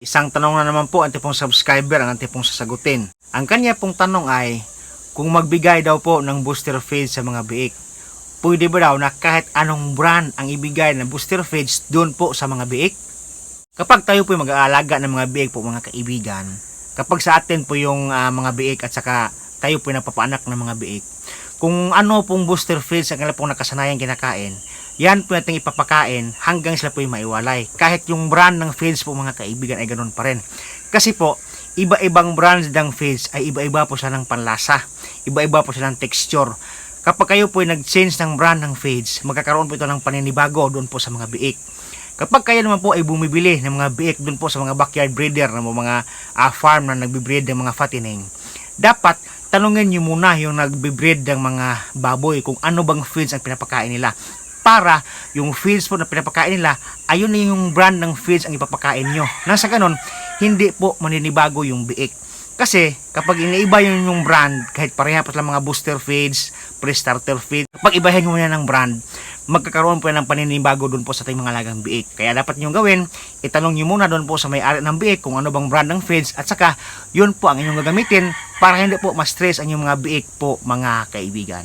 Isang tanong na naman po ang tipong subscriber ang tipong sasagutin. Ang kanya pong tanong ay, kung magbigay daw po ng booster feeds sa mga biik, pwede ba daw na kahit anong brand ang ibigay ng booster feeds doon po sa mga biik? Kapag tayo po mag-aalaga ng mga biik po mga kaibigan, kapag sa atin po yung mga biik at saka tayo po napapaanak ng mga biik, kung ano pong booster feeds ang kanila pong nakasanayan kinakain, yan po natin ipapakain hanggang sila po yung maiwalay. Kahit yung brand ng feeds po mga kaibigan ay ganun pa rin. Kasi po, iba-ibang brands ng feeds ay iba-iba po siya ng panlasa. Iba-iba po siya ng texture. Kapag kayo po ay nag-change ng brand ng feeds, magkakaroon po ito ng paninibago doon po sa mga biik. Kapag kayo naman po ay bumibili ng mga biik doon po sa mga backyard breeder, ng mga farm na nagbibreed ng mga fattening, dapat tanungin nyo muna yung nagbibreed ng mga baboy kung ano bang feeds ang pinapakain nila. Para yung feeds po na pinapakain nila, ayun na yung brand ng feeds ang ipapakain nyo. Nang sa ganun, hindi po maninibago yung biik. Kasi kapag iniiba yung brand, kahit pareha pa lang mga booster feeds, pre-starter feeds, kapag ibahin mo yan ng brand, magkakaroon po yan ng paninibago doon po sa ating mga alagang biik. Kaya dapat nyo gawin, itanong nyo muna doon po sa may-ari ng biik kung ano bang brand ng feeds, at saka yun po ang inyong gagamitin para hindi po ma-stress ang inyong mga biik po mga kaibigan.